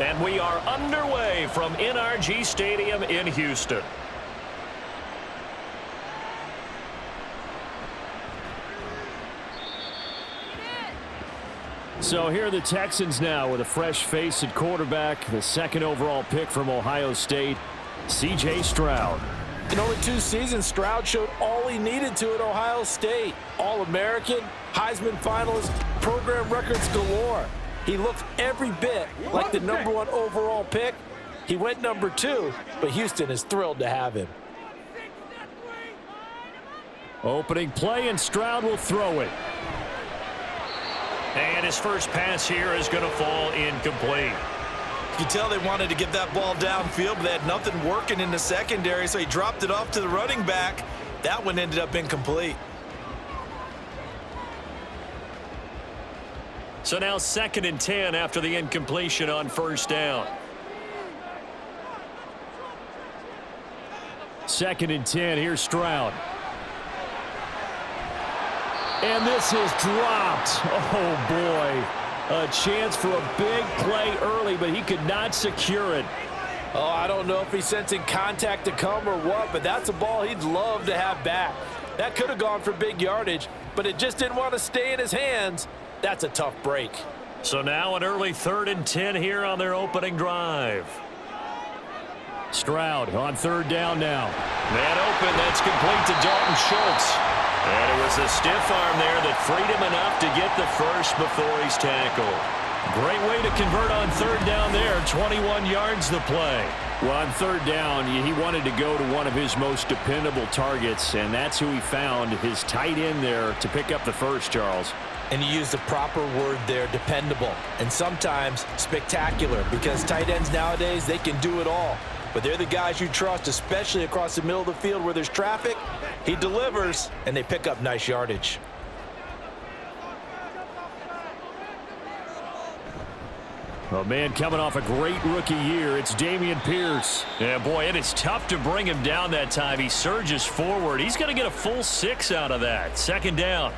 And we are underway from NRG Stadium in Houston. So here are the Texans now with a fresh face at quarterback, the second overall pick from Ohio State, C.J. Stroud. In only 2 seasons, Stroud showed all he needed to at Ohio State. All-American, Heisman finalist, program records galore. He looked every bit like the #1 overall pick. He went #2, but Houston is thrilled to have him. Opening play, and Stroud will throw it. And his first pass here is going to fall incomplete. You can tell they wanted to get that ball downfield, but they had nothing working in the secondary, so he dropped it off to the running back. That one ended up incomplete. So now 2nd and 10 after the incompletion on first down. 2nd and 10, here's Stroud. And this is dropped. Oh, boy. A chance for a big play early, but he could not secure it. Oh, I don't know if he's sensing contact to come or what, but that's a ball he'd love to have back. That could have gone for big yardage, but it just didn't want to stay in his hands. That's a tough break. So now an early 3rd and 10 here on their opening drive. Stroud on 3rd down now. Man open, that's complete to Dalton Schultz. And it was a stiff arm there that freed him enough to get the first before he's tackled. Great way to convert on 3rd down there. 21 yards the play. Well, on 3rd down, he wanted to go to one of his most dependable targets, and that's who he found, his tight end there, to pick up the first, Charles. And you used the proper word there, dependable, and sometimes spectacular, because tight ends nowadays, they can do it all. But they're the guys you trust, especially across the middle of the field where there's traffic. He delivers, and they pick up nice yardage. Oh, man, coming off a great rookie year, it's Dameon Pierce. Yeah, boy, it is tough to bring him down that time. He surges forward. He's going to get a full 6 out of that. 2nd down.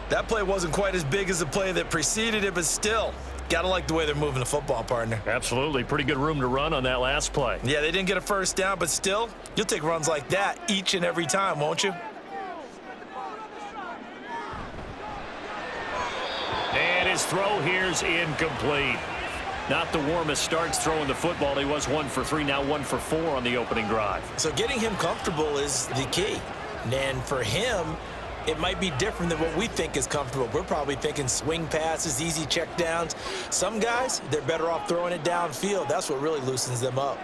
That play wasn't quite as big as the play that preceded it, but still, gotta like the way they're moving the football, partner. Absolutely. Pretty good room to run on that last play. Yeah, they didn't get a first down, but still, you'll take runs like that each and every time, won't you? And his throw here's incomplete. Not the warmest starts throwing the football. He was 1 for 3, now 1 for 4 on the opening drive. So getting him comfortable is the key. And for him, it might be different than what we think is comfortable. We're probably thinking swing passes, easy checkdowns. Some guys, they're better off throwing it downfield. That's what really loosens them up.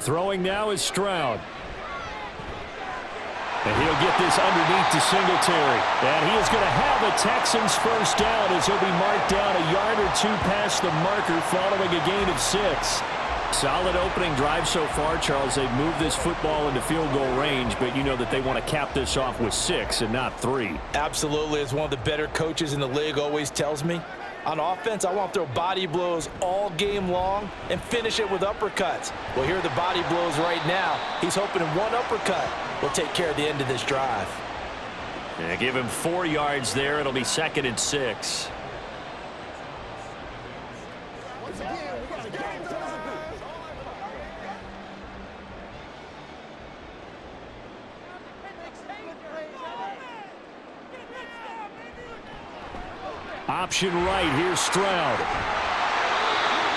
Throwing now is Stroud. And he'll get this underneath to Singletary. And he is going to have a Texans first down as he'll be marked down a yard or 2 past the marker following a gain of 6. Solid opening drive so far, Charles. They've moved this football into field goal range, but you know that they want to cap this off with 6 and not 3. Absolutely. As one of the better coaches in the league always tells me, on offense, I want to throw body blows all game long and finish it with uppercuts. Well, here are the body blows right now. He's hoping in one uppercut will take care of the end of this drive. Yeah, give him 4 yards there. It'll be 2nd and 6. Option right, here's Stroud.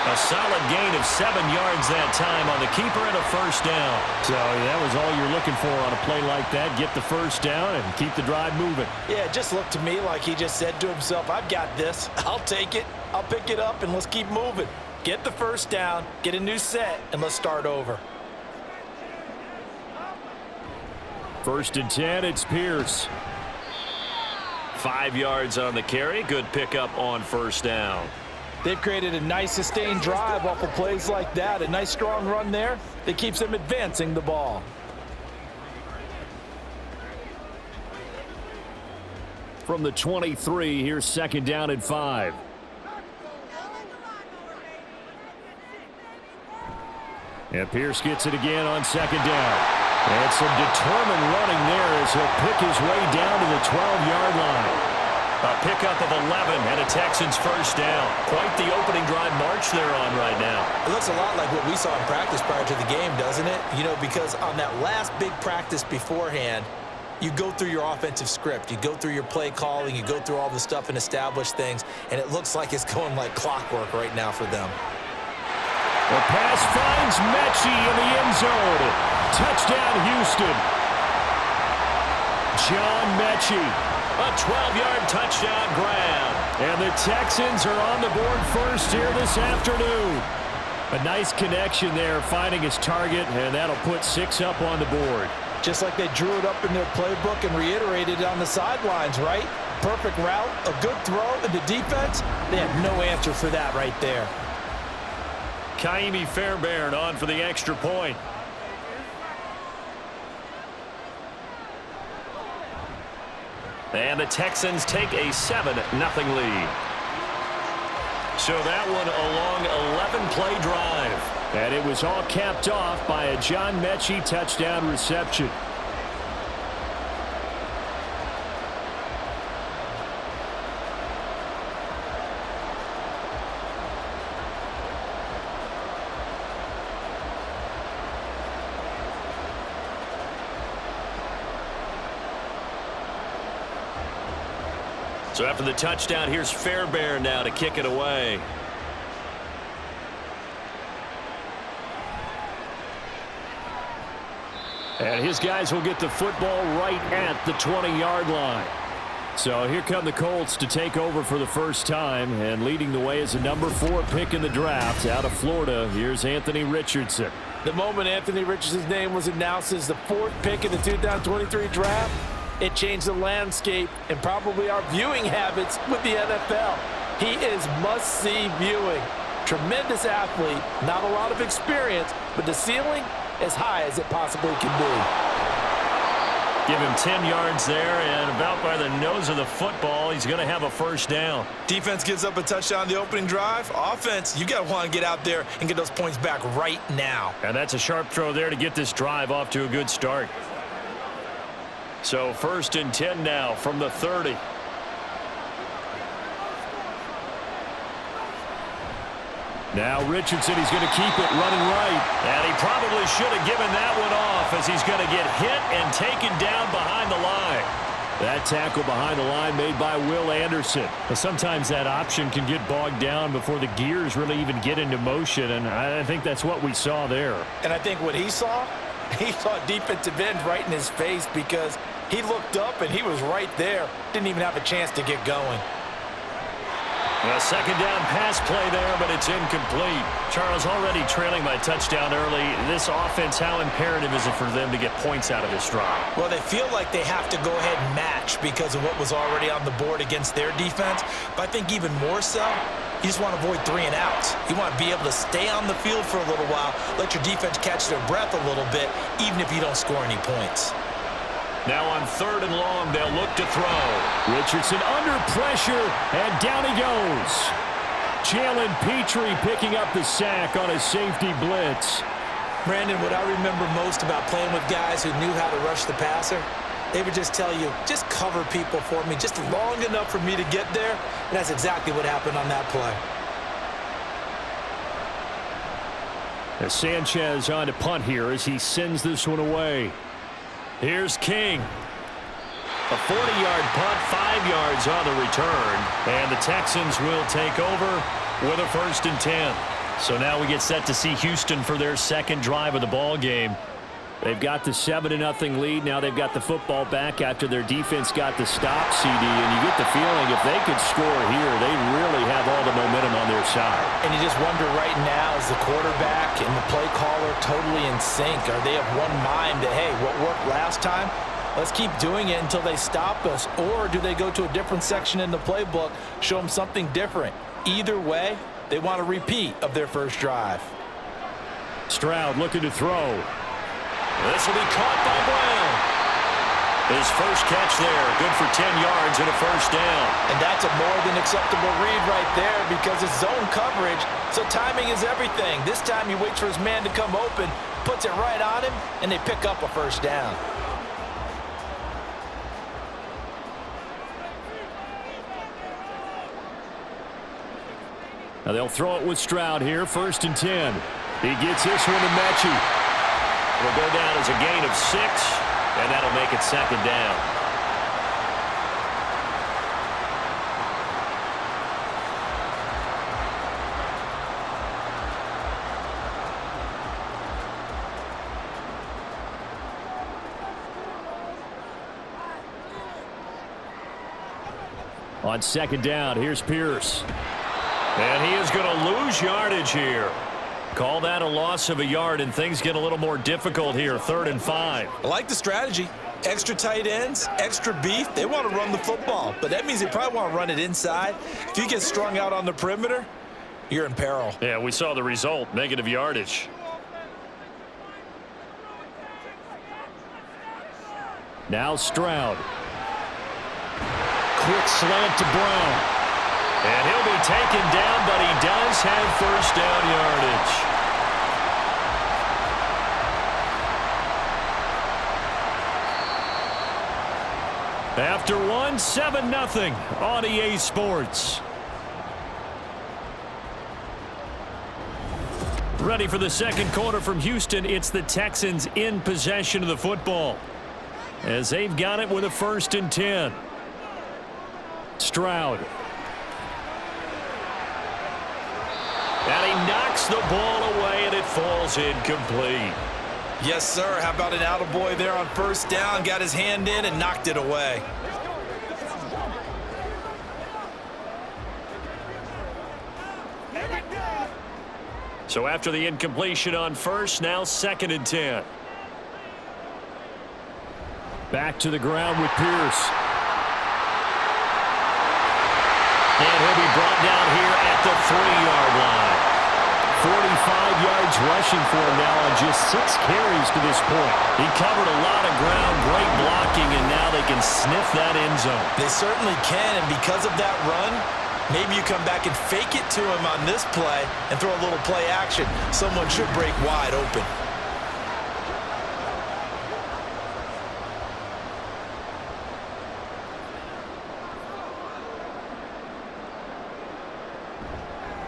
A solid gain of 7 yards that time on the keeper and a first down. So that was all you're looking for on a play like that. Get the first down and keep the drive moving. Yeah, it just looked to me like he just said to himself, I've got this. I'll take it. I'll pick it up, and let's keep moving. Get the first down, get a new set, and let's start over. 1st and 10, it's Pierce. 5 yards on the carry. Good pickup on first down. They've created a nice sustained drive off of plays like that. A nice strong run there that keeps them advancing the ball. From the 23, here's 2nd down and 5. And Pierce gets it again on 2nd down. And some determined running there as he'll pick his way down to the 12-yard line. A pickup of 11 and a Texans first down. Quite the opening drive march they're on right now. It looks a lot like what we saw in practice prior to the game, doesn't it? You know, because on that last big practice beforehand, you go through your offensive script. You go through your play calling. You go through all the stuff and establish things. And it looks like it's going like clockwork right now for them. The pass finds Mechie in the end zone. Touchdown, Houston. John Mechie. A 12-yard touchdown grab. And the Texans are on the board first here this afternoon. A nice connection there, finding his target, and that'll put 6 up on the board. Just like they drew it up in their playbook and reiterated it on the sidelines, right? Perfect route, a good throw, and the defense, they have no answer for that right there. Kaimi Fairbairn on for the extra point. And the Texans take a 7-0 lead. So that one a long 11-play drive. And it was all capped off by a John Mechie touchdown reception. So after the touchdown, here's Fairbairn now to kick it away. And his guys will get the football right at the 20-yard line. So here come the Colts to take over for the first time, and leading the way is a number 4 pick in the draft out of Florida. Here's Anthony Richardson. The moment Anthony Richardson's name was announced as the 4th pick in the 2023 draft, it changed the landscape and probably our viewing habits with the NFL. He is must-see viewing. Tremendous athlete, not a lot of experience, but the ceiling as high as it possibly can be. Give him 10 yards there, and about by the nose of the football, he's going to have a first down. Defense gives up a touchdown the opening drive. Offense, you got to want to get out there and get those points back right now. And that's a sharp throw there to get this drive off to a good start. So 1st and 10 now from the 30. Now Richardson, he's going to keep it running right. And he probably should have given that one off as he's going to get hit and taken down behind the line. That tackle behind the line made by Will Anderson. But sometimes that option can get bogged down before the gears really even get into motion, and I think that's what we saw there. And I think what he saw defensive end right in his face because he looked up and he was right there. Didn't even have a chance to get going. A second down pass play there, but it's incomplete. Charles, already trailing by touchdown early. This offense, how imperative is it for them to get points out of this drive? Well, they feel like they have to go ahead and match because of what was already on the board against their defense. But I think even more so, you just want to avoid 3 and outs. You want to be able to stay on the field for a little while, let your defense catch their breath a little bit, even if you don't score any points. Now on 3rd and long, they'll look to throw. Richardson under pressure, and down he goes. Jalen Petrie picking up the sack on a safety blitz. Brandon, what I remember most about playing with guys who knew how to rush the passer, they would just tell you, just cover people for me, just long enough for me to get there. And that's exactly what happened on that play. As Sanchez on to punt here as he sends this one away. Here's King. A 40-yard punt, 5 yards on the return. And the Texans will take over with a 1st and 10. So now we get set to see Houston for their second drive of the ball game. They've got the 7-0 lead. Now they've got the football back after their defense got the stop, CD. And you get the feeling if they could score here, they really have all the momentum on their side. And you just wonder right now, is the quarterback and the play caller totally in sync? Are they of one mind that, hey, what worked last time, let's keep doing it until they stop us? Or do they go to a different section in the playbook, show them something different? Either way, they want a repeat of their first drive. Stroud looking to throw. This will be caught by Brown. His first catch there, good for 10 yards and a first down. And that's a more than acceptable read right there because it's zone coverage, so timing is everything. This time he waits for his man to come open, puts puts it right on him, and they pick up a first down. Now they'll throw it with Stroud here, 1st and 10. He gets this one to Mechie. It'll go down as a gain of 6, and that'll make it 2nd down. On 2nd down, here's Pierce. And he is going to lose yardage here. Call that a loss of a yard, and things get a little more difficult here, 3rd and 5. I like the strategy. Extra tight ends, extra beef. They want to run the football, but that means they probably want to run it inside. If you get strung out on the perimeter, you're in peril. Yeah, we saw the result, negative yardage. Now Stroud. Quick slant to Brown. And he'll be taken down, but he does have 1st down yardage. After 1, 7-0 on EA Sports. Ready for the 2nd quarter from Houston. It's the Texans in possession of the football, as they've got it with a 1st and 10. Stroud. And he knocks the ball away, and it falls incomplete. Yes, sir. How about an attaboy there on 1st down? Got his hand in and knocked it away. So after the incompletion on 1st, now 2nd and 10. Back to the ground with Pierce. And he'll be brought down here at the 3-yard line. 45 yards rushing for him now on just 6 carries to this point. He covered a lot of ground, great blocking, and now they can sniff that end zone. They certainly can, and because of that run, maybe you come back and fake it to him on this play and throw a little play action. Someone should break wide open.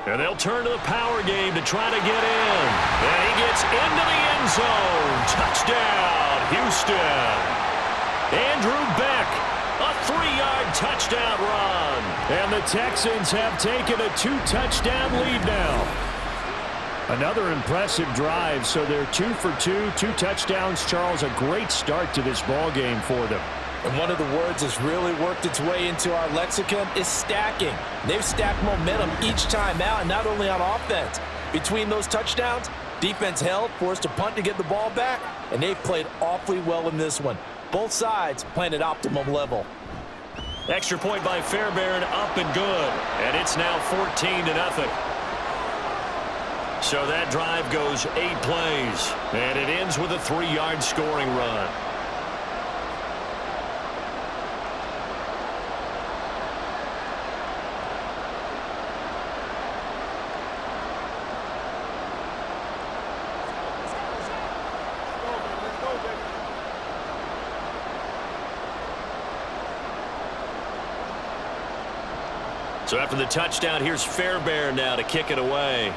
And they'll turn to the power game to try to get in. And he gets into the end zone. Touchdown, Houston. Andrew Beck, a 3-yard touchdown run. And the Texans have taken a 2-touchdown lead now. Another impressive drive, so they're 2 for 2, 2 touchdowns. Charles, a great start to this ball game for them. And one of the words that's really worked its way into our lexicon is stacking. They've stacked momentum each time out, and not only on offense. Between those touchdowns, defense held, forced a punt to get the ball back, and they've played awfully well in this one. Both sides playing at optimum level. Extra point by Fairbairn, up and good. And it's now 14-0. So that drive goes 8 plays, and it ends with a 3-yard scoring run. So after the touchdown, here's Fairbairn now to kick it away.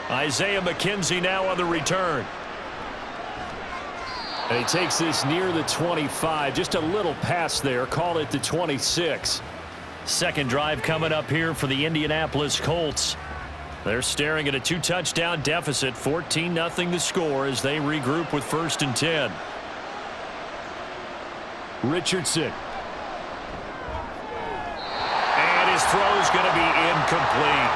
Isaiah McKenzie now on the return. And he takes this near the 25. Just a little pass there. Call it the 26. Second drive coming up here for the Indianapolis Colts. They're staring at a 2-touchdown deficit. 14-0 to score as they regroup with 1st and 10. Richardson. And his throw's going to be incomplete.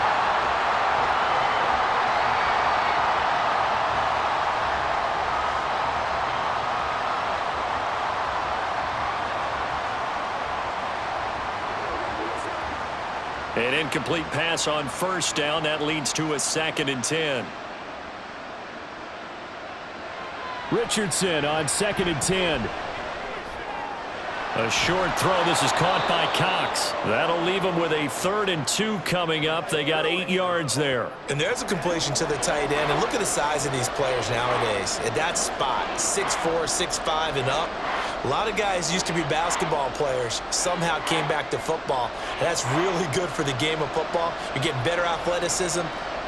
An incomplete pass on 1st down. That leads to a 2nd and 10. Richardson on 2nd and 10. A short throw. This is caught by Cox. That'll leave them with a 3rd and 2 coming up. They got 8 yards there. And there's a completion to the tight end. And look at the size of these players nowadays. At that spot, 6'4", 6'5", and up. A lot of guys used to be basketball players, somehow came back to football. And that's really good for the game of football. You're getting better athleticism,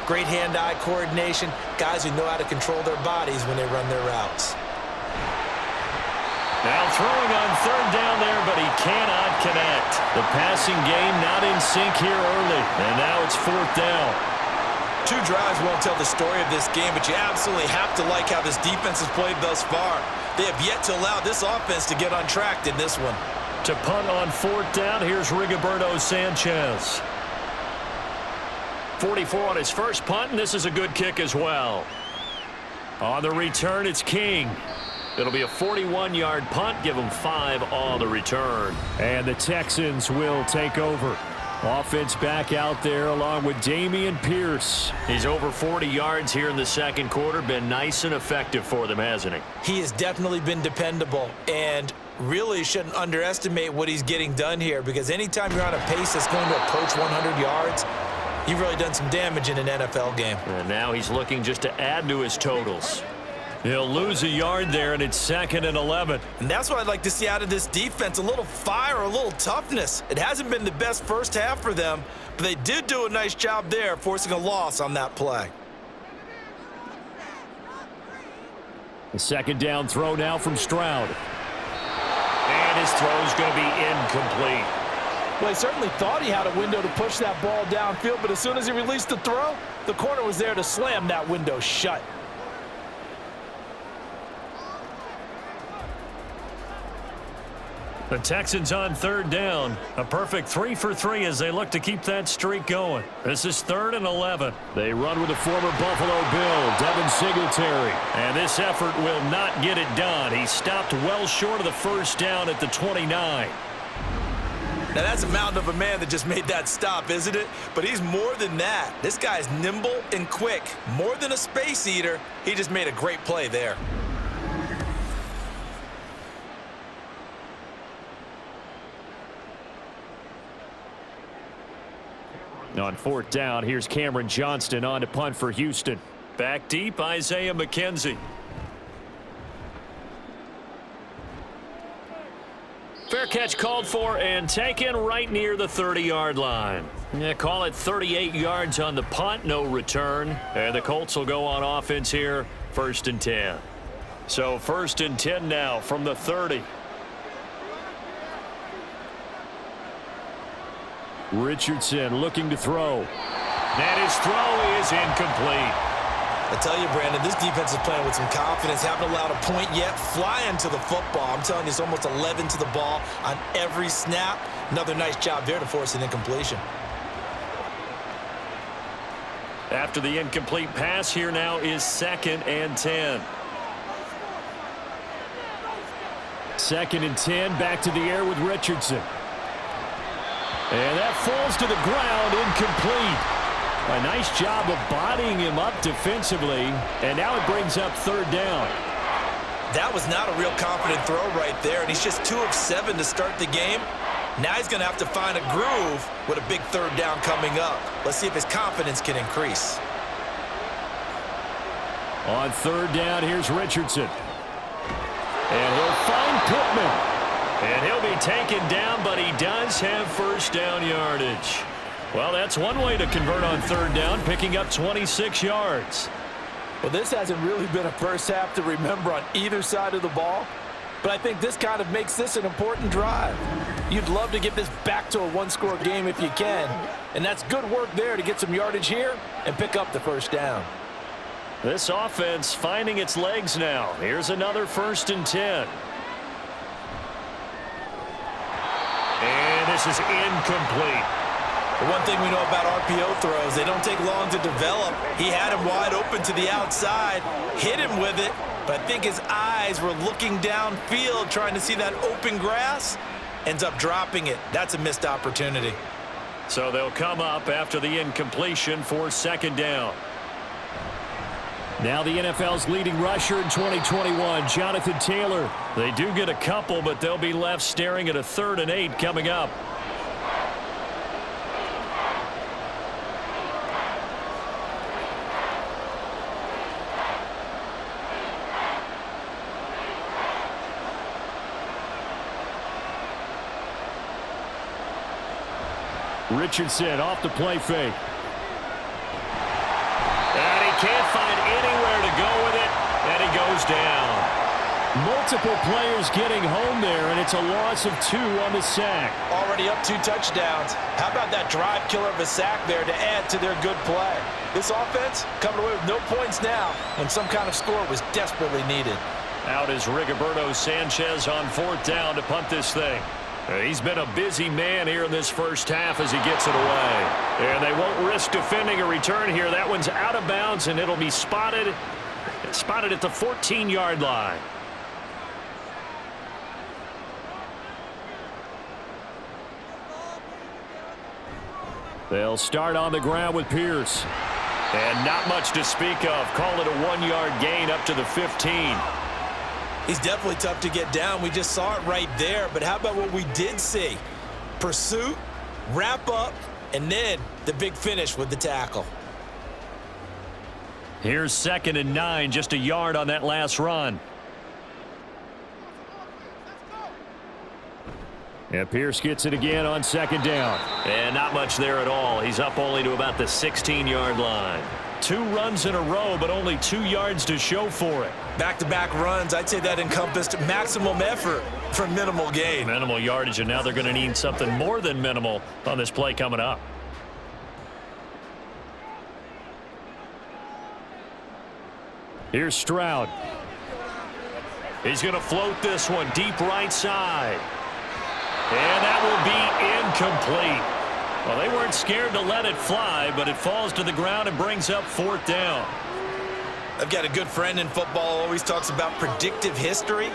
great hand-eye coordination, guys who know how to control their bodies when they run their routes. Now throwing on 3rd down there, but he cannot connect. The passing game not in sync here early, and now it's 4th down. 2 drives won't tell the story of this game, but you absolutely have to like how this defense has played thus far. They have yet to allow this offense to get untracked in this one. To punt on 4th down, here's Rigoberto Sanchez. 44 on his first punt, and this is a good kick as well. On the return, it's King. It'll be a 41-yard punt. Give them 5 on the return. And the Texans will take over. Offense back out there along with Dameon Pierce. He's over 40 yards here in the second quarter. Been nice and effective for them, hasn't he? He has definitely been dependable, and really shouldn't underestimate what he's getting done here, because anytime you're on a pace that's going to approach 100 yards, you've really done some damage in an NFL game. And now he's looking just to add to his totals. He'll lose a yard there, and it's 2nd and 11. And that's what I'd like to see out of this defense, a little fire, a little toughness. It hasn't been the best first half for them, but they did do a nice job there, forcing a loss on that play. The 2nd down throw now from Stroud. And his throw's going to be incomplete. Well, he certainly thought he had a window to push that ball downfield, but as soon as he released the throw, the corner was there to slam that window shut. The Texans on 3rd down. A perfect 3 for 3 as they look to keep that streak going. This is 3rd and 11. They run with the former Buffalo Bill, Devin Singletary. And this effort will not get it done. He stopped well short of the first down at the 29. Now, that's a mountain of a man that just made that stop, isn't it? But he's more than that. This guy's nimble and quick. More than a space eater, he just made a great play there. On 4th down, here's Cameron Johnston on to punt for Houston. Back deep, Isaiah McKenzie. Fair catch called for and taken right near the 30-yard line. Yeah, call it 38 yards on the punt, no return. And the Colts will go on offense here, 1st and 10. So 1st and 10 now from the 30. Richardson looking to throw. And his throw is incomplete. I tell you, Brandon, this defense is playing with some confidence. Haven't allowed a point yet. Flying to the football. I'm telling you, it's almost 11 to the ball on every snap. Another nice job there to force an incompletion. After the incomplete pass, here now is 2nd and 10. 2nd and 10, back to the air with Richardson. And that falls to the ground, incomplete. A nice job of bodying him up defensively, and now it brings up 3rd down. That was not a real confident throw right there, and he's just 2 of 7 to start the game. Now he's going to have to find a groove with a big 3rd down coming up. Let's see if his confidence can increase. On 3rd down, here's Richardson. And he'll find Pittman. And he'll be taken down, but he does have 1st down yardage. Well, that's one way to convert on 3rd down, picking up 26 yards. Well, this hasn't really been a first half to remember on either side of the ball, but I think this kind of makes this an important drive. You'd love to get this back to a 1-score game if you can, and that's good work there to get some yardage here and pick up the 1st down. This offense finding its legs now. Here's another 1st and 10. And this is incomplete. The one thing we know about RPO throws, they don't take long to develop. He had him wide open to the outside, hit him with it, but I think his eyes were looking downfield trying to see that open grass, ends up dropping it. That's a missed opportunity. So they'll come up after the incompletion for 2nd down. Now the NFL's leading rusher in 2021, Jonathan Taylor. They do get a couple, but they'll be left staring at a 3rd and 8 coming up. Richardson off the play fake. And he can't find anywhere to go with it, and he goes down. Multiple players getting home there, and it's a loss of 2 on the sack. Already up 2 touchdowns. How about that drive killer of a sack there to add to their good play? This offense coming away with no points now when some kind of score was desperately needed. Out is Rigoberto Sanchez on 4th down to punt this thing. He's been a busy man here in this first half as he gets it away. And they won't risk defending a return here. That one's out of bounds, and it'll be spotted at the 14-yard line. They'll start on the ground with Pierce. And not much to speak of. Call it a 1-yard gain up to the 15. He's definitely tough to get down. We just saw it right there. But how about what we did see? Pursuit, wrap up, and then the big finish with the tackle. Here's 2nd and 9, just a yard on that last run. And Pierce gets it again on 2nd down. And not much there at all. He's up only to about the 16-yard line. 2 runs in a row, but only 2 yards to show for it. Back-to-back runs, I'd say that encompassed maximum effort for minimal gain. Minimal yardage, and now they're going to need something more than minimal on this play coming up. Here's Stroud. He's going to float this one deep right side. And that will be incomplete. Well, they weren't scared to let it fly, but it falls to the ground and brings up 4th down. I've got a good friend in football, always talks about predictive history.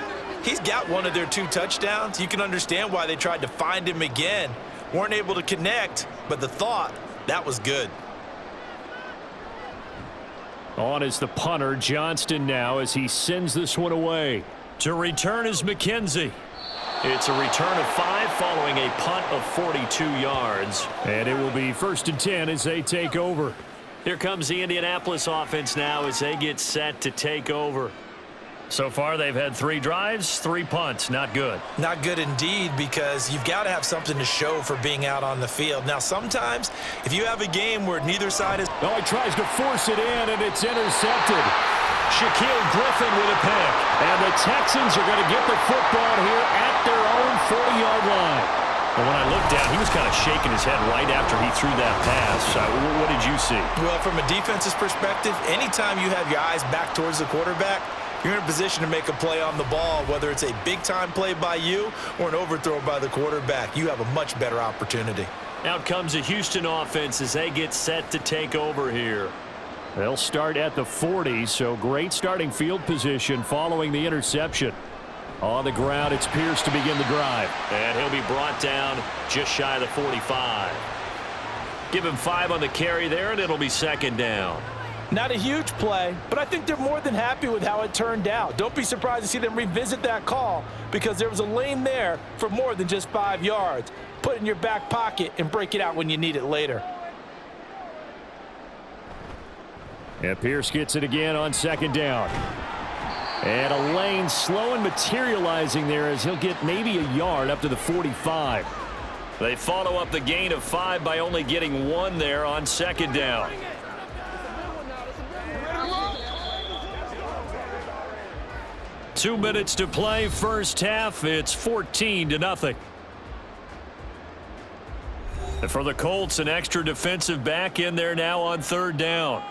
He's got one of their 2 touchdowns. You can understand why they tried to find him again. Weren't able to connect, but the thought, that was good. On is the punter, Johnston now, as he sends this one away. To return is McKenzie. It's a return of 5 following a punt of 42 yards. And it will be 1st and 10 as they take over. Here comes the Indianapolis offense now as they get set to take over. So far, they've had 3 drives, 3 punts. Not good. Not good indeed, because you've got to have something to show for being out on the field. Now, sometimes, if you have a game where neither side is... Oh, he tries to force it in, and it's intercepted. Shaquille Griffin with a pick. And the Texans are going to get the football here at their own 40-yard line. Well, when I looked down, he was kind of shaking his head right after he threw that pass. What did you see? Well, from a defense's perspective, anytime you have your eyes back towards the quarterback, you're in a position to make a play on the ball, whether it's a big-time play by you or an overthrow by the quarterback. You have a much better opportunity. Out comes the Houston offense as they get set to take over here. They'll start at the 40, so great starting field position following the interception. On the ground, it's Pierce to begin the drive. And he'll be brought down just shy of the 45. Give him 5 on the carry there, and it'll be 2nd down. Not a huge play, but I think they're more than happy with how it turned out. Don't be surprised to see them revisit that call, because there was a lane there for more than just 5 yards. Put it in your back pocket and break it out when you need it later. And Pierce gets it again on 2nd down. And a lane slow and materializing there as he'll get maybe a yard up to the 45. They follow up the gain of 5 by only getting 1 there on 2nd down. Two minutes to play, first half. It's 14-0. And for the Colts, an extra defensive back in there now on 3rd down.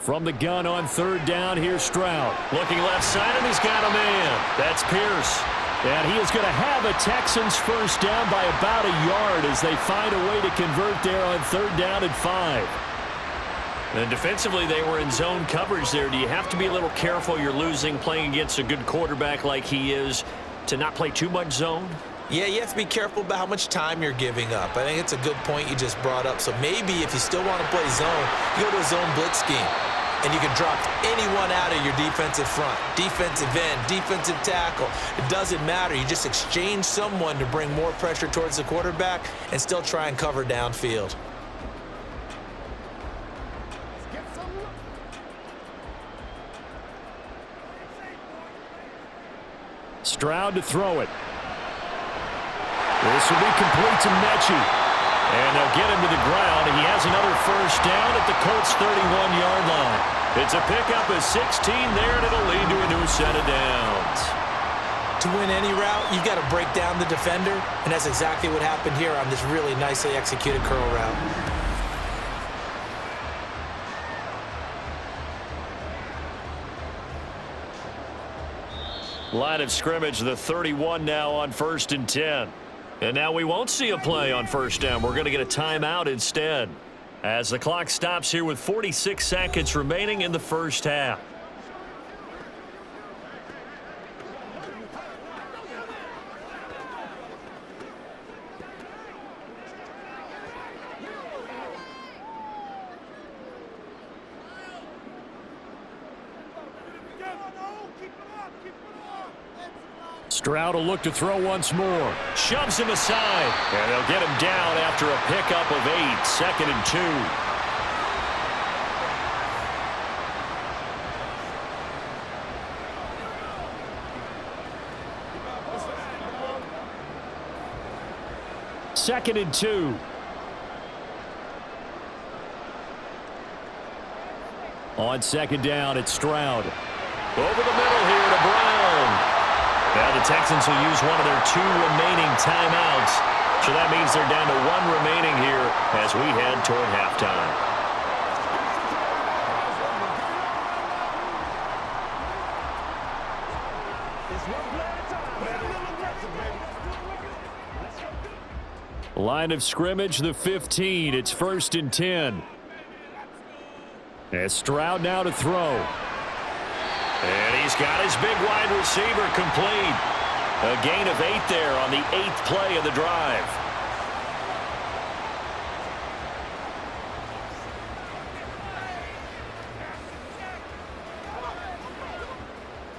From the gun on 3rd down, here's Stroud. Looking left side, and he's got a man. That's Pierce. And he is going to have a Texans first down by about a yard as they find a way to convert there on 3rd down and 5. And defensively, they were in zone coverage there. Do you have to be a little careful? You're losing, playing against a good quarterback like he is, to not play too much zone? Yeah, you have to be careful about how much time you're giving up. I think it's a good point you just brought up. So maybe if you still want to play zone, you go to a zone blitz scheme. And you can drop anyone out of your defensive front, defensive end, defensive tackle. It doesn't matter. You just exchange someone to bring more pressure towards the quarterback and still try and cover downfield. Stroud to throw it. This will be complete to Mechie. And they'll get him to the ground, and he has another first down at the Colts' 31-yard line. It's a pickup of 16 there, and it'll lead to a new set of downs. To win any route, you've got to break down the defender, and that's exactly what happened here on this really nicely executed curl route. Line of scrimmage, the 31 now on 1st and 10. And now we won't see a play on first down. We're going to get a timeout instead, as the clock stops here with 46 seconds remaining in the first half. Stroud will look to throw once more. Shoves him aside. And they'll get him down after a pickup of 8. 2nd and 2. Second and 2. On 2nd down, it's Stroud. Over the middle here to Brown. Now the Texans will use one of their 2 remaining timeouts. So that means they're down to 1 remaining here as we head toward halftime. Line of scrimmage, the 15. It's 1st and 10. As Stroud now to throw. And he's got his big wide receiver complete. A gain of 8 there on the 8th play of the drive.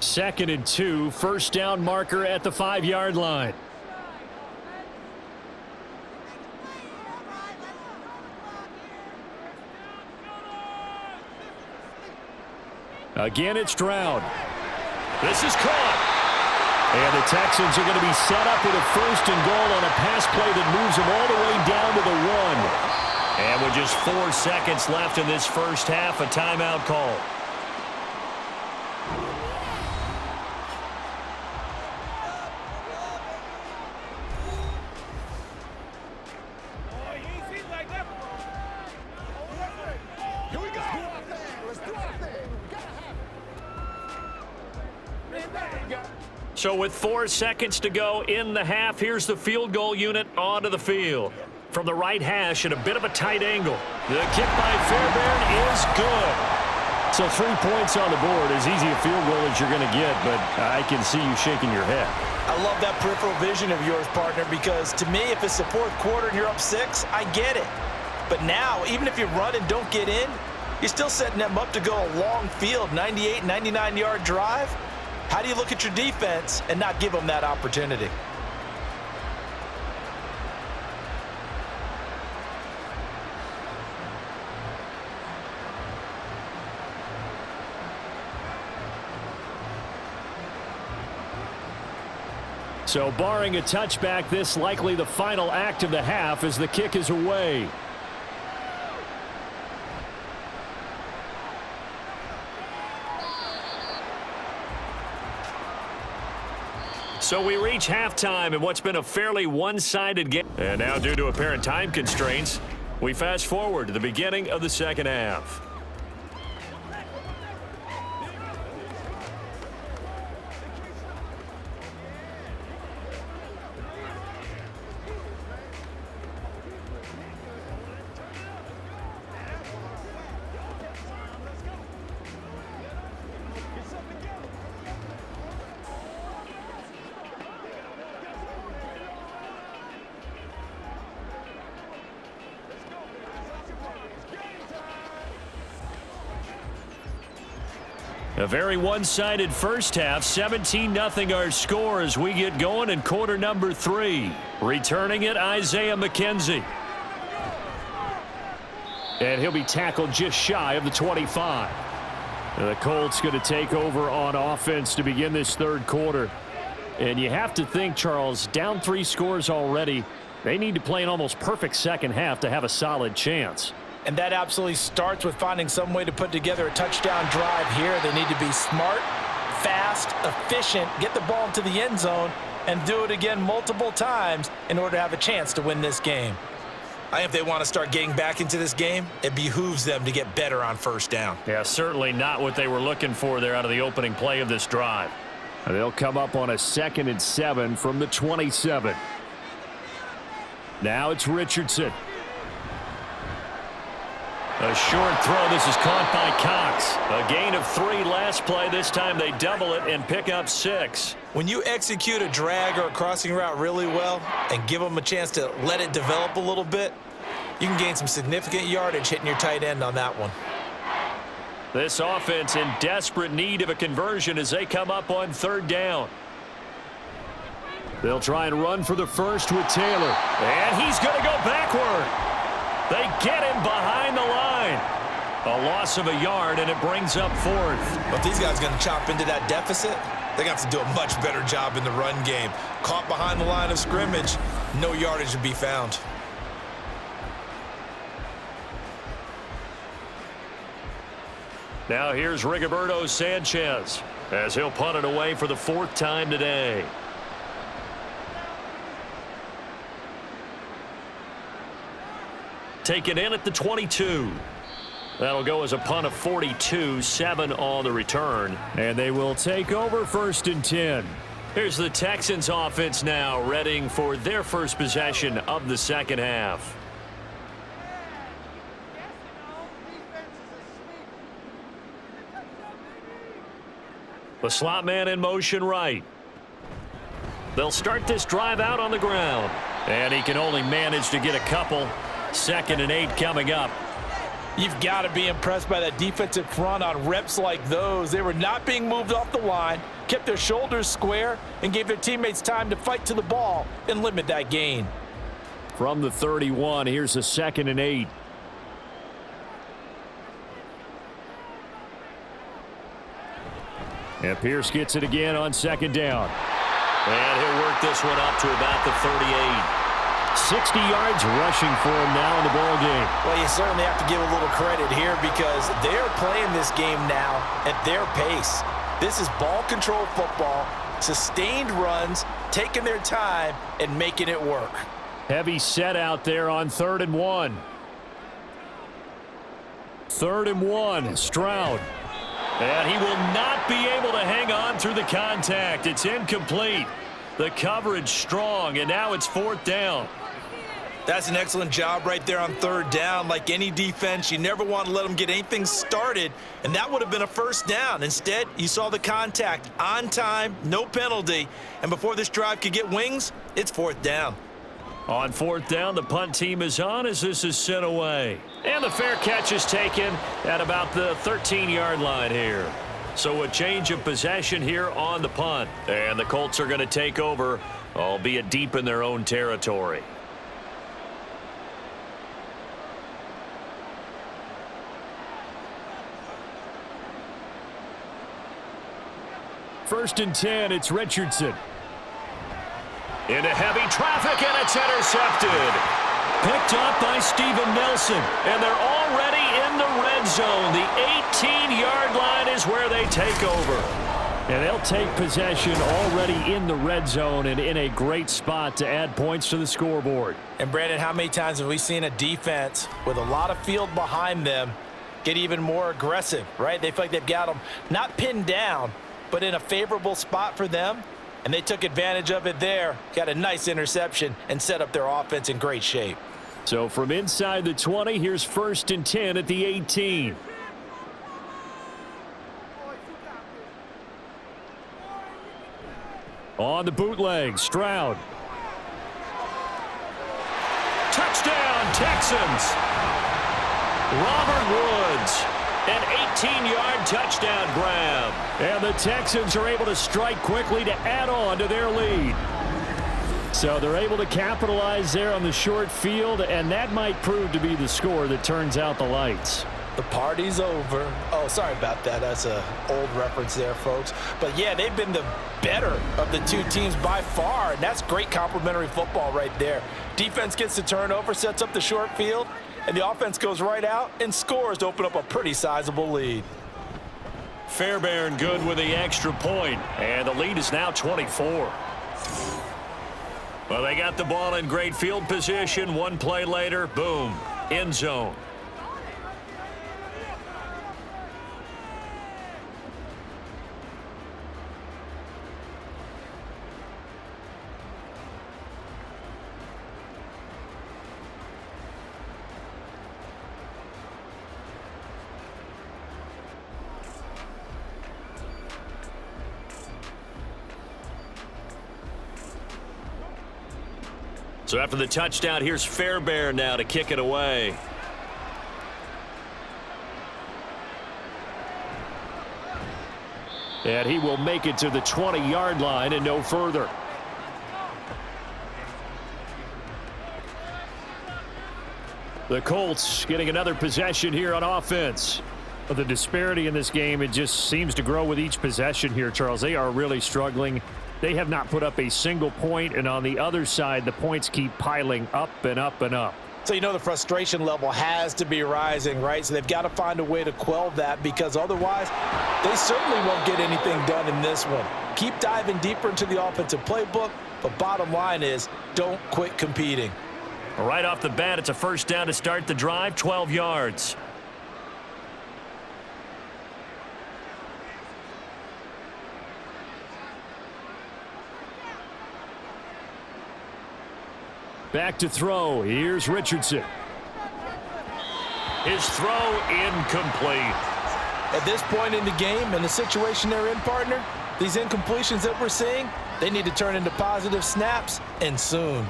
Second and 2, first down marker at the 5-yard line. Again, it's Stroud. This is caught. And the Texans are going to be set up with a 1st and goal on a pass play that moves them all the way down to the 1. And with just 4 seconds left in this first half, a timeout call. So with 4 seconds to go in the half, here's the field goal unit onto the field. From the right hash at a bit of a tight angle. The kick by Fairbairn is good. So 3 points on the board, as easy a field goal as you're going to get, but I can see you shaking your head. I love that peripheral vision of yours, partner, because to me, if it's the 4th quarter and you're up 6, I get it. But now, even if you run and don't get in, you're still setting them up to go a long field, 98, 99-yard drive. How do you look at your defense and not give them that opportunity? So barring a touchback, this likely the final act of the half as the kick is away. So we reach halftime in what's been a fairly one-sided game. And now, due to apparent time constraints, we fast forward to the beginning of the second half. A very one-sided first half. 17-0 our score as we get going in quarter number 3. Returning it, Isaiah McKenzie. And he'll be tackled just shy of the 25. The Colts going to take over on offense to begin this third quarter. And you have to think, Charles, down 3 scores already. They need to play an almost perfect second half to have a solid chance. And that absolutely starts with finding some way to put together a touchdown drive here. They need to be smart, fast, efficient, get the ball into the end zone, and do it again multiple times in order to have a chance to win this game. I think if they want to start getting back into this game, it behooves them to get better on first down. Yeah, certainly not what they were looking for there out of the opening play of this drive. And they'll come up on a 2nd and 7 from the 27. Now it's Richardson. A short throw. This is caught by Cox. A gain of 3 last play. This time they double it and pick up 6. When you execute a drag or a crossing route really well and give them a chance to let it develop a little bit, you can gain some significant yardage hitting your tight end on that one. This offense in desperate need of a conversion as they come up on 3rd down. They'll try and run for the first with Taylor. And he's going to go backward. They get him behind the line. A loss of a yard, and it brings up 4th. But these guys are going to chop into that deficit. They're going to have to do a much better job in the run game. Caught behind the line of scrimmage, no yardage to be found. Now here's Rigoberto Sanchez as he'll punt it away for the 4th time today. Taken in at the 22. That'll go as a punt of 42, 7 on the return. And they will take over 1st and 10. Here's the Texans offense now, readying for their first possession of the second half. The slot man in motion right. They'll start this drive out on the ground. And he can only manage to get a couple. 2nd and 8 coming up. You've got to be impressed by that defensive front on reps like those. They were not being moved off the line, kept their shoulders square, and gave their teammates time to fight to the ball and limit that gain. From the 31, here's a 2nd and 8. And Pierce gets it again on 2nd down. And he'll work this one up to about the 38. 60 yards rushing for him now in the ball game. Well, you certainly have to give a little credit here because they're playing this game now at their pace. This is ball control football, sustained runs, taking their time and making it work. Heavy set out there on 3rd and 1. 3rd and 1, Stroud. And he will not be able to hang on through the contact. It's incomplete. The coverage strong, and now it's 4th down. That's an excellent job right there on 3rd down. Like any defense, you never want to let them get anything started, and that would have been a 1st down. Instead, you saw the contact on time, no penalty, and before this drive could get wings, it's 4th down. On 4th down, the punt team is on as this is sent away. And the fair catch is taken at about the 13-yard line here. So a change of possession here on the punt. And the Colts are going to take over, albeit deep in their own territory. First and 10, it's Richardson. Into heavy traffic, and it's intercepted. Picked up by Steven Nelson, and they're already in the red zone. The 18-yard line is where they take over. And they'll take possession already in the red zone and in a great spot to add points to the scoreboard. And, Brandon, how many times have we seen a defense with a lot of field behind them get even more aggressive, right? They feel like they've got them not pinned down, but in a favorable spot for them. And they took advantage of it there, got a nice interception, and set up their offense in great shape. So from inside the 20, here's 1st and 10 at the 18. On the bootleg, Stroud. Touchdown, Texans. Robert Woods. An 18-yard touchdown grab. And the Texans are able to strike quickly to add on to their lead. So they're able to capitalize there on the short field, and that might prove to be the score that turns out the lights. The party's over. Oh, sorry about that. That's an old reference there, folks. But, yeah, they've been the better of the two teams by far, and that's great complimentary football right there. Defense gets the turnover, sets up the short field, and the offense goes right out and scores to open up a pretty sizable lead. Fairbairn good with the extra point, and the lead is now 24. Well, they got the ball in great field position. One play later, boom, end zone. So after the touchdown, here's Fairbairn now to kick it away. And he will make it to the 20-yard line and no further. The Colts getting another possession here on offense. But the disparity in this game, it just seems to grow with each possession here, Charles. They are really struggling. They have not put up a single point, and on the other side, the points keep piling up and up and up. So you know the frustration level has to be rising, right? So they've got to find a way to quell that, because otherwise they certainly won't get anything done in this one. Keep diving deeper into the offensive playbook, but bottom line is don't quit competing. Right off the bat, it's a first down to start the drive, 12 yards. Back to throw. Here's Richardson. His throw incomplete. At this point in the game and the situation they're in, partner, these incompletions that we're seeing, they need to turn into positive snaps, and soon.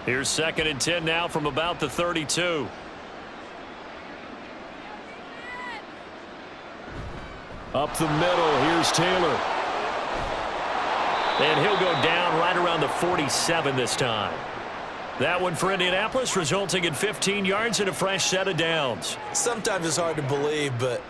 Here's 2nd and 10 now from about the 32. Up the middle. Here's Taylor. And he'll go down right around the 47 this time. That one for Indianapolis, resulting in 15 yards and a fresh set of downs. Sometimes it's hard to believe, but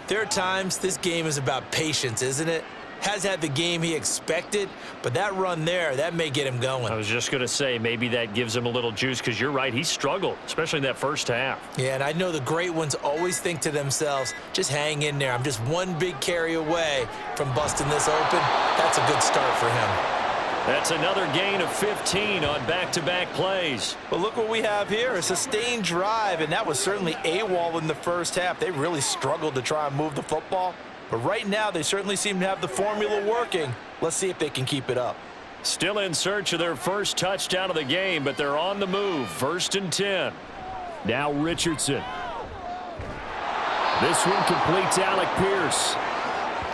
there are times this game is about patience, isn't it? Has had the game he expected, but that run there, that may get him going. I was just going to say, maybe that gives him a little juice, because you're right, he struggled, especially in that first half. Yeah, and I know the great ones always think to themselves, just hang in there. I'm just one big carry away from busting this open. That's a good start for him. That's another gain of 15 on back-to-back plays. But look what we have here, a sustained drive, and that was certainly AWOL in the first half. They really struggled to try and move the football. But right now, they certainly seem to have the formula working. Let's see if they can keep it up. Still in search of their first touchdown of the game, but they're on the move. 1st and 10. Now Richardson. This one completes Alec Pierce.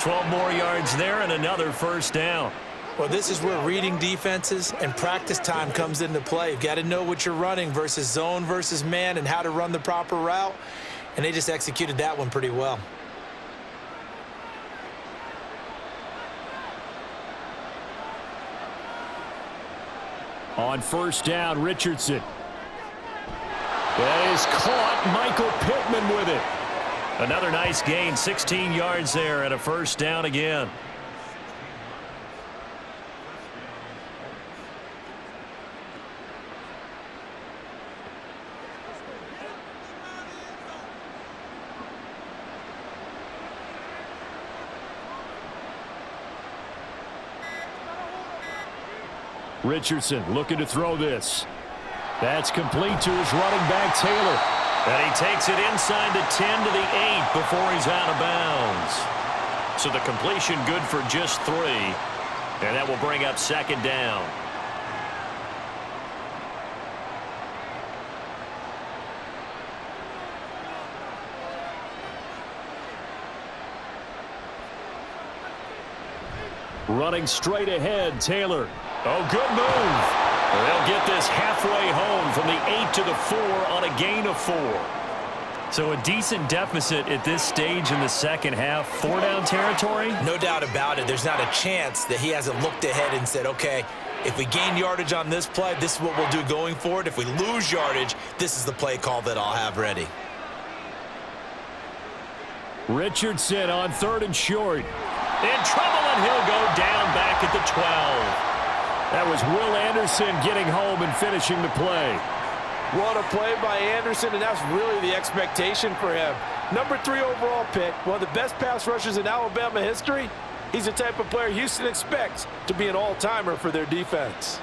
12 more yards there and another first down. Well, this is where reading defenses and practice time comes into play. You've got to know what you're running versus zone versus man and how to run the proper route. And they just executed that one pretty well. On first down, Richardson. That is caught. Michael Pittman with it. Another nice gain, 16 yards there and a first down again. Richardson looking to throw this. That's complete to his running back, Taylor. And he takes it inside the 10 to the 8 before he's out of bounds. So the completion good for just 3. And that will bring up 2nd down. Running straight ahead, Taylor. Oh, good move. They'll get this halfway home from the 8 to the 4 on a gain of 4. So a decent deficit at this stage in the second half. 4-down territory? No doubt about it. There's not a chance that he hasn't looked ahead and said, okay, if we gain yardage on this play, this is what we'll do going forward. If we lose yardage, this is the play call that I'll have ready. Richardson on 3rd and short. In trouble, and he'll go down back at the 12. That was Will Anderson getting home and finishing the play. What a play by Anderson, and that's really the expectation for him. Number 3 overall pick, one of the best pass rushers in Alabama history. He's the type of player Houston expects to be an all-timer for their defense.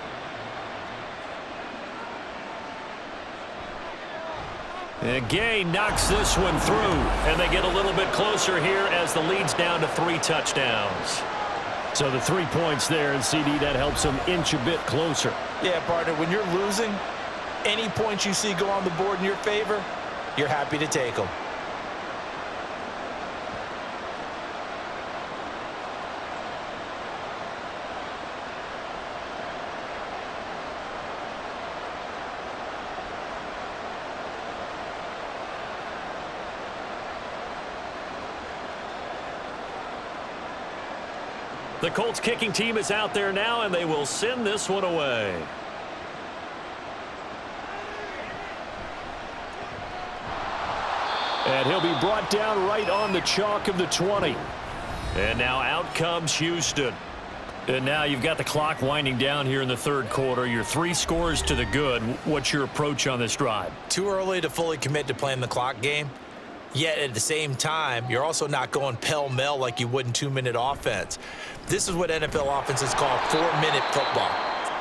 And Gay knocks this one through, and they get a little bit closer here as the lead's down to 3 touchdowns. So the 3 points there, and CD, that helps them inch a bit closer. Yeah, partner, when you're losing, any points you see go on the board in your favor, you're happy to take them. The Colts kicking team is out there now, and they will send this one away. And he'll be brought down right on the chalk of the 20. And now out comes Houston. And now you've got the clock winding down here in the 3rd quarter. You're 3 scores to the good. What's your approach on this drive? Too early to fully commit to playing the clock game. Yet at the same time, you're also not going pell-mell like you would in 2-minute offense. This is what NFL offenses call 4-minute football.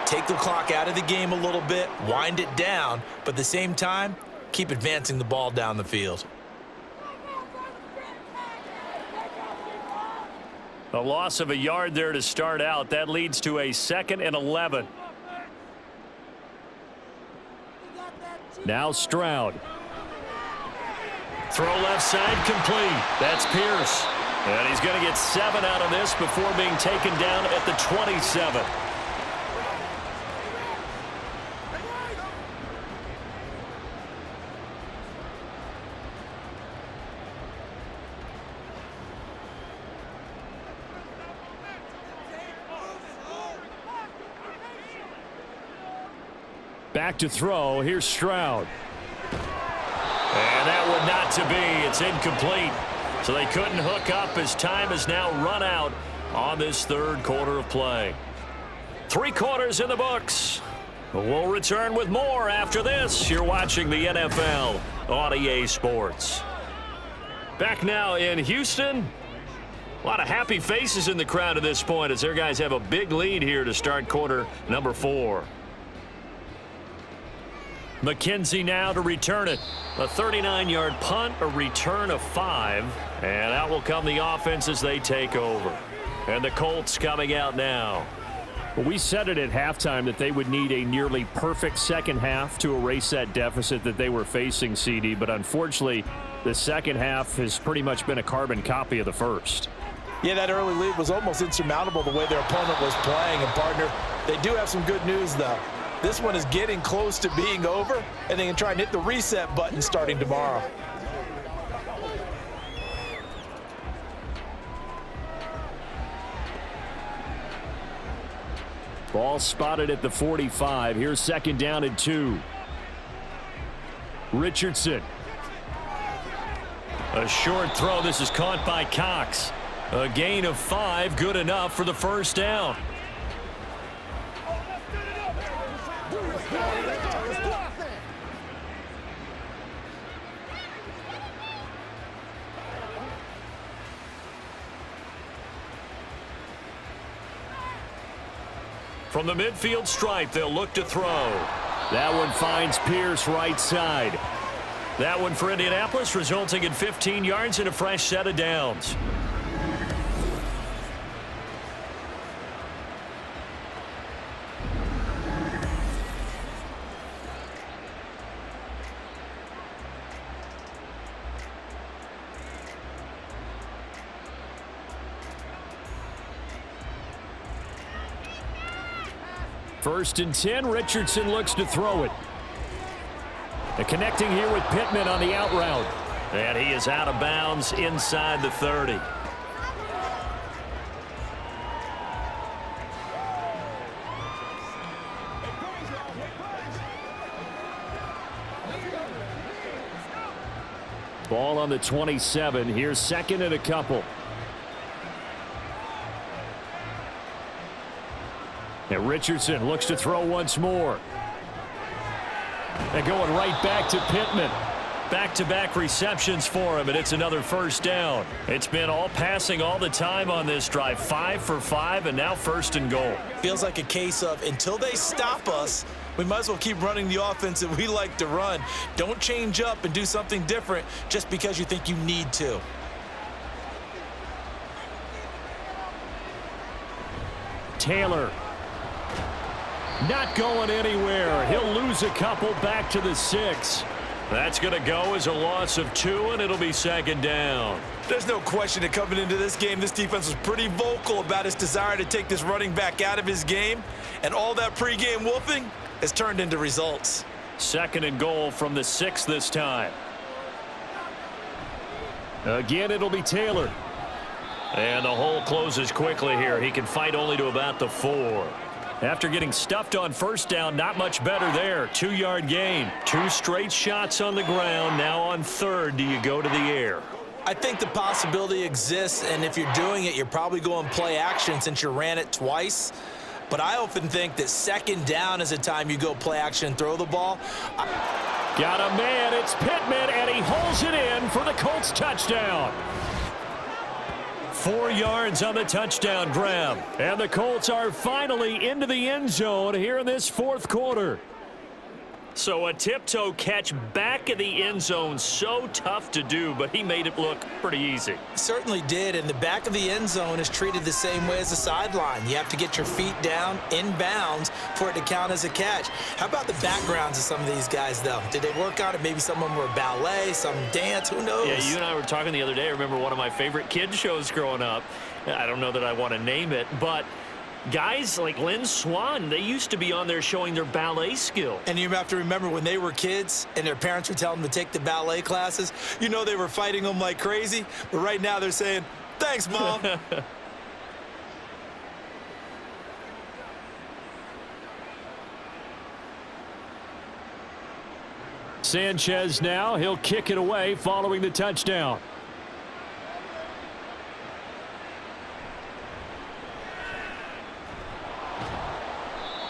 Take the clock out of the game a little bit, wind it down, but at the same time, keep advancing the ball down the field. A loss of a yard there to start out. That leads to a 2nd and 11. Now Stroud. Throw left side complete. That's Pierce. And he's going to get 7 out of this before being taken down at the 27. Back to throw. Here's Stroud. And that one not to be. It's incomplete. So they couldn't hook up as time has now run out on this 3rd quarter of play. 3 quarters in the books. We'll return with more after this. You're watching the NFL on EA Sports. Back now in Houston. A lot of happy faces in the crowd at this point as their guys have a big lead here to start quarter number 4. McKenzie now to return it. A 39-yard punt, a return of 5. And out will come the offense as they take over. And the Colts coming out now. Well, we said it at halftime that they would need a nearly perfect second half to erase that deficit that they were facing, CD. But unfortunately, the second half has pretty much been a carbon copy of the first. Yeah, that early lead was almost insurmountable the way their opponent was playing. And, partner, they do have some good news, though. This one is getting close to being over, and they can try and hit the reset button starting tomorrow. Ball spotted at the 45. Here's 2nd down and 2. Richardson. A short throw. This is caught by Cox. A gain of 5, good enough for the first down. From the midfield stripe, they'll look to throw. That one finds Pierce right side. That one for Indianapolis, resulting in 15 yards and a fresh set of downs. First and 10, Richardson looks to throw it. And connecting here with Pittman on the out route. And he is out of bounds inside the 30. Ball on the 27. Here's second and a couple. And Richardson looks to throw once more. And going right back to Pittman. Back-to-back receptions for him, and it's another first down. It's been all passing all the time on this drive. 5 for 5, and now first and goal. Feels like a case of until they stop us, we might as well keep running the offense that we like to run. Don't change up and do something different just because you think you need to. Taylor. Not going anywhere. He'll lose a couple back to the 6. That's going to go as a loss of 2, and it'll be second down. There's no question that coming into this game, this defense was pretty vocal about its desire to take this running back out of his game, and all that pregame wolfing has turned into results. Second and goal from the 6 this time. Again, it'll be Taylor. And the hole closes quickly here. He can fight only to about the 4. After getting stuffed on first down, not much better there. 2-yard gain. 2 straight shots on the ground. Now on third, do you go to the air? I think the possibility exists, and if you're doing it, you're probably going play action since you ran it twice. But I often think that second down is a time you go play action and throw the ball. Got a man. It's Pittman, and he holds it in for the Colts touchdown. 4 yards on the touchdown grab. And the Colts are finally into the end zone here in this fourth quarter. So a tiptoe catch back in the end zone, so tough to do, but he made it look pretty easy. Certainly did, and the back of the end zone is treated the same way as the sideline. You have to get your feet down in bounds for it to count as a catch. How about the backgrounds of some of these guys, though? Did they work on it? Maybe some of them were ballet, some dance, who knows? Yeah, you and I were talking the other day. I remember one of my favorite kids shows growing up. I don't know that I want to name it, but guys like Lynn Swan, they used to be on there showing their ballet skill. And you have to remember when they were kids and their parents were telling them to take the ballet classes, you know they were fighting them like crazy. But right now they're saying, thanks, Mom. Sanchez now. He'll kick it away following the touchdown.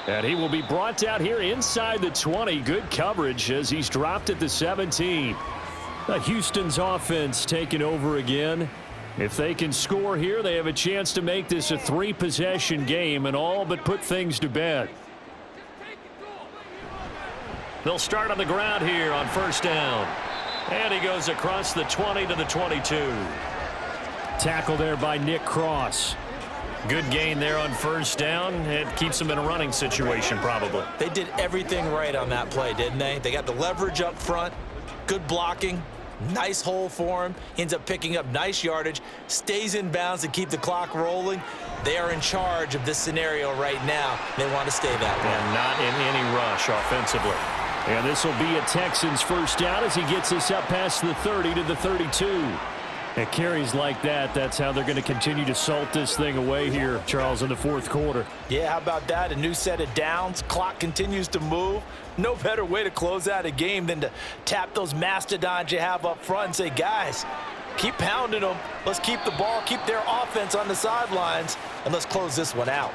And he will be brought down here inside the 20. Good coverage as he's dropped at the 17. Houston's offense taking over again. If they can score here, they have a chance to make this a 3-possession game and all but put things to bed. They'll start on the ground here on first down. And he goes across the 20 to the 22. Tackle there by Nick Cross. Good gain there on first down. It keeps them in a running situation, probably. They did everything right on that play, didn't they? They got the leverage up front, good blocking, nice hole for him. He ends up picking up nice yardage, stays in bounds to keep the clock rolling. They are in charge of this scenario right now. They want to stay that way. And not in any rush offensively. And this will be a Texans first down as he gets us up past the 30 to the 32. It carries like that. That's how they're going to continue to salt this thing away here, Charles, in the fourth quarter. Yeah, how about that? A new set of downs. Clock continues to move. No better way to close out a game than to tap those mastodons you have up front and say, guys, keep pounding them. Let's keep the ball, keep their offense on the sidelines, and let's close this one out.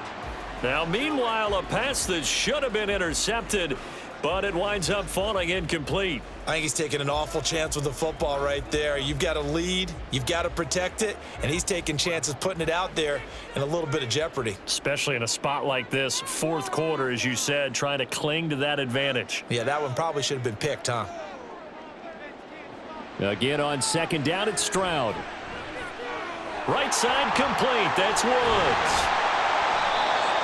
Now, meanwhile, a pass that should have been intercepted, but it winds up falling incomplete. I think he's taking an awful chance with the football right there. You've got to lead, you've got to protect it, and he's taking chances putting it out there in a little bit of jeopardy. Especially in a spot like this, fourth quarter, as you said, trying to cling to that advantage. Yeah, that one probably should have been picked, huh? Again on second down, it's Stroud. Right side complete. That's Woods.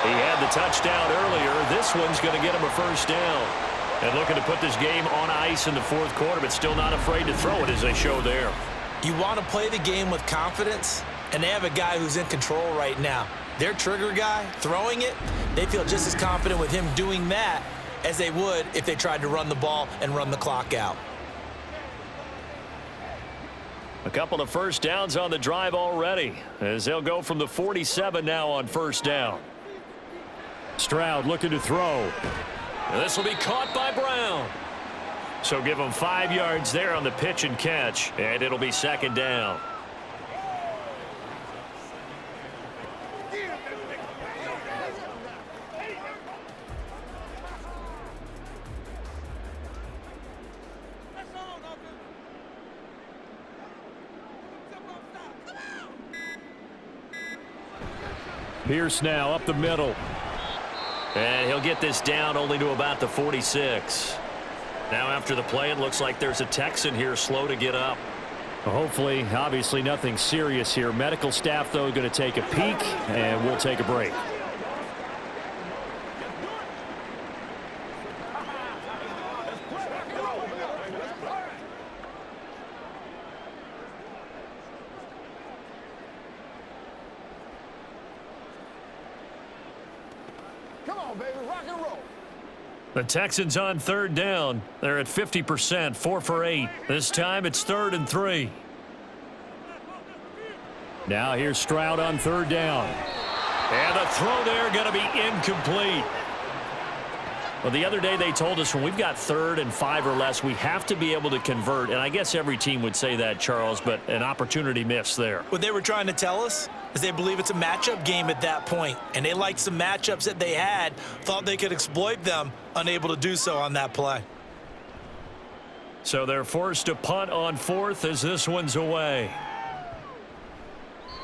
He had the touchdown earlier. This one's going to get him a first down. And looking to put this game on ice in the fourth quarter, but still not afraid to throw it as they show there. You want to play the game with confidence, and they have a guy who's in control right now. Their trigger guy, throwing it, they feel just as confident with him doing that as they would if they tried to run the ball and run the clock out. A couple of first downs on the drive already, as they'll go from the 47 now on first down. Stroud looking to throw. This will be caught by Brown. So give him 5 yards there on the pitch and catch, and it'll be second down. Pierce now up the middle. And he'll get this down only to about the 46. Now after the play, it looks like there's a Texan here slow to get up. Well, hopefully, obviously nothing serious here. Medical staff, though, going to take a peek, and we'll take a break. The Texans on third down. They're at 50%, 4 for 8. This time it's 3rd and 3. Now here's Stroud on third down. And the throw there going to be incomplete. Well, the other day they told us when we've got 3rd and 5 or less, we have to be able to convert. And I guess every team would say that, Charles, but an opportunity missed there. What they were trying to tell us is they believe it's a matchup game at that point, and they liked some matchups that they had, thought they could exploit them, unable to do so on that play. So they're forced to punt on 4th as this one's away.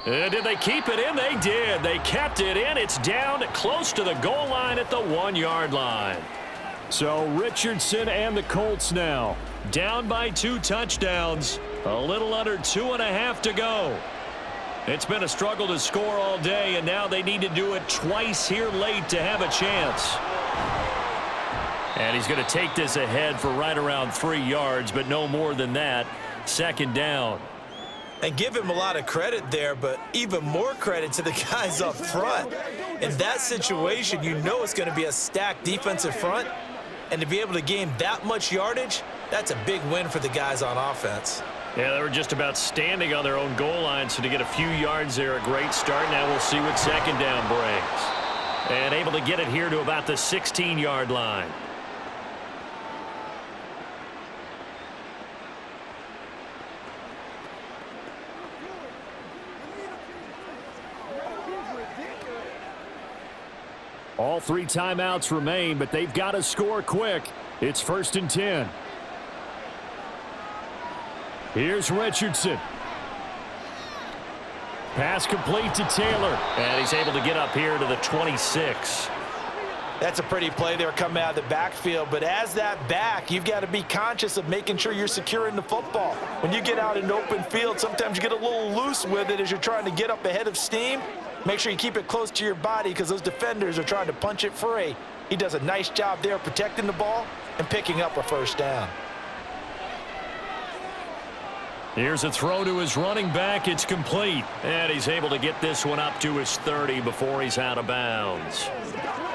And did they keep it in? They did. They kept it in. It's down close to the goal line at the 1-yard line. So Richardson and the Colts now down by 2 touchdowns. A little under 2.5 to go. It's been a struggle to score all day, and now they need to do it twice here late to have a chance. And he's going to take this ahead for right around 3 yards, but no more than that. Second down. And give him a lot of credit there, but even more credit to the guys up front. In that situation, you know it's going to be a stacked defensive front, and to be able to gain that much yardage, that's a big win for the guys on offense. Yeah, they were just about standing on their own goal line, so to get a few yards there, a great start. Now we'll see what second down brings. And able to get it here to about the 16-yard line. All 3 timeouts remain, but they've got to score quick. It's 1st and 10. Here's Richardson. Pass complete to Taylor. And he's able to get up here to the 26. That's a pretty play there coming out of the backfield, but as that back, you've got to be conscious of making sure you're securing the football. When you get out in open field, sometimes you get a little loose with it as you're trying to get up ahead of steam. Make sure you keep it close to your body because those defenders are trying to punch it free. He does a nice job there protecting the ball and picking up a first down. Here's a throw to his running back. It's complete. And he's able to get this one up to his 30 before he's out of bounds.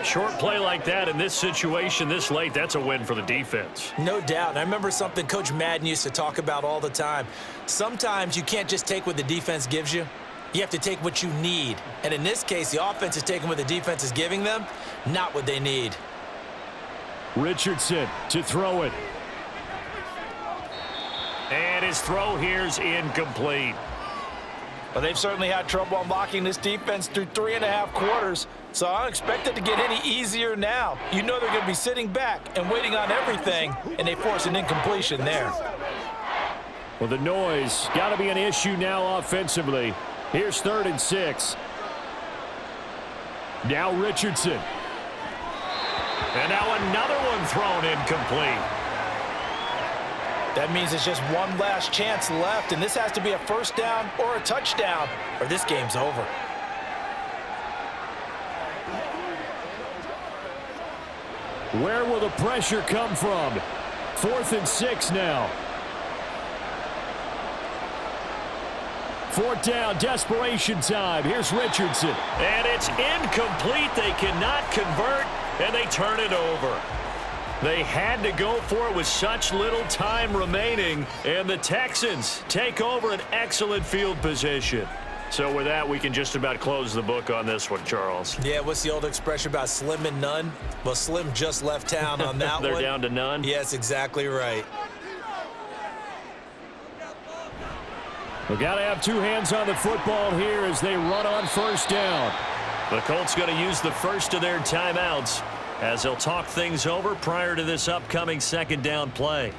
Short play like that in this situation this late, that's a win for the defense. No doubt. I remember something Coach Madden used to talk about all the time. Sometimes you can't just take what the defense gives you. You have to take what you need. And in this case, the offense is taking what the defense is giving them, not what they need. Richardson to throw it. And his throw here's incomplete. Well, they've certainly had trouble unlocking this defense through 3.5 quarters, so I don't expect it to get any easier now. You know they're going to be sitting back and waiting on everything, and they force an incompletion there. Well, the noise got to be an issue now offensively. Here's 3rd and 6. Now Richardson. And now another one thrown incomplete. That means it's just one last chance left, and this has to be a first down or a touchdown, or this game's over. Where will the pressure come from? 4th and 6 now. 4th down, desperation time. Here's Richardson. And it's incomplete. They cannot convert, and they turn it over. They had to go for it with such little time remaining, and the Texans take over an excellent field position. So with that, we can just about close the book on this one, Charles. Yeah, what's the old expression about slim and none? Well, Slim just left town on that They're one. down to none? Yes, exactly right. We've got to have two hands on the football here as they run on 1st down. The Colts going to use the first of their timeouts as they'll talk things over prior to this upcoming 2nd down play.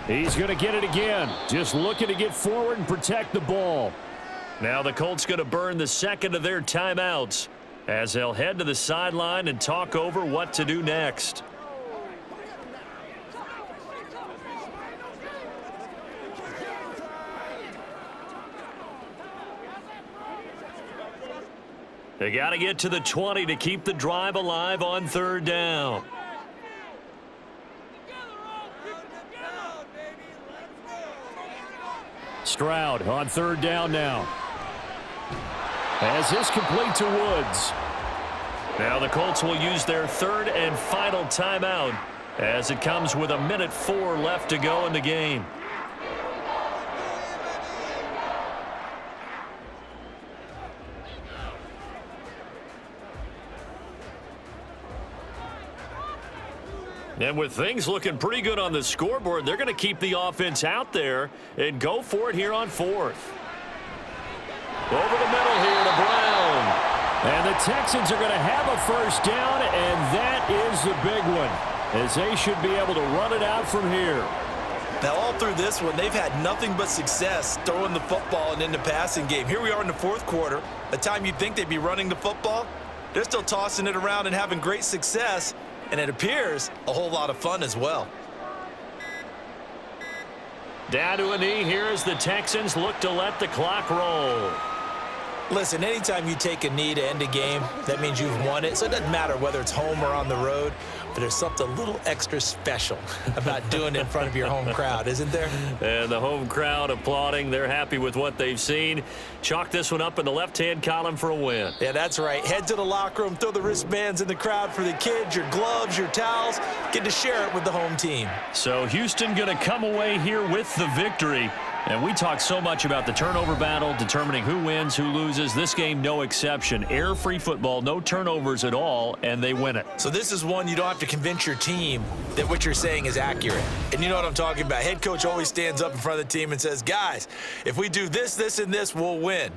He's going to get it again. Just looking to get forward and protect the ball. Now the Colts going to burn the 2nd of their timeouts as they'll head to the sideline and talk over what to do next. They got to get to the 20 to keep the drive alive on 3rd down. Stroud on 3rd down now. As this complete to Woods. Now the Colts will use their 3rd and final timeout as it comes with 1:04 left to go in the game. And with things looking pretty good on the scoreboard, they're going to keep the offense out there and go for it here on 4th. Over the middle here to Brown. And the Texans are going to have a 1st down, and that is the big one, as they should be able to run it out from here. Now, all through this one, they've had nothing but success throwing the football and in the passing game. Here we are in the 4th quarter, a time you'd think they'd be running the football. They're still tossing it around and having great success. And it appears a whole lot of fun as well. Down to a knee here as the Texans look to let the clock roll. Listen, anytime you take a knee to end a game, that means you've won it. So it doesn't matter whether it's home or on the road, but there's something a little extra special about doing it in front of your home crowd, isn't there? And the home crowd applauding. They're happy with what they've seen. Chalk this one up in the left-hand column for a win. Yeah, that's right. Head to the locker room, throw the wristbands in the crowd for the kids, your gloves, your towels. Get to share it with the home team. So Houston going to come away here with the victory. And we talk so much about the turnover battle, determining who wins, who loses. This game, no exception. Error-free football, no turnovers at all, and they win it. So this is one you don't have to convince your team that what you're saying is accurate. And you know what I'm talking about. Head coach always stands up in front of the team and says, guys, if we do this, this, and this, we'll win.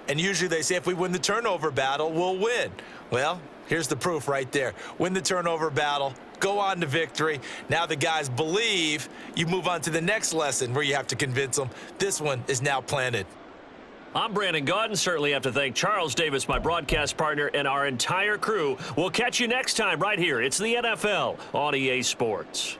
And usually they say if we win the turnover battle, we'll win. Well, here's the proof right there. Win the turnover battle. Go on to victory. Now the guys believe. You move on to the next lesson where you have to convince them. This one is now planted. I'm Brandon Gaudin. Certainly have to thank Charles Davis, my broadcast partner, and our entire crew. We'll catch you next time right here. It's the NFL on EA Sports.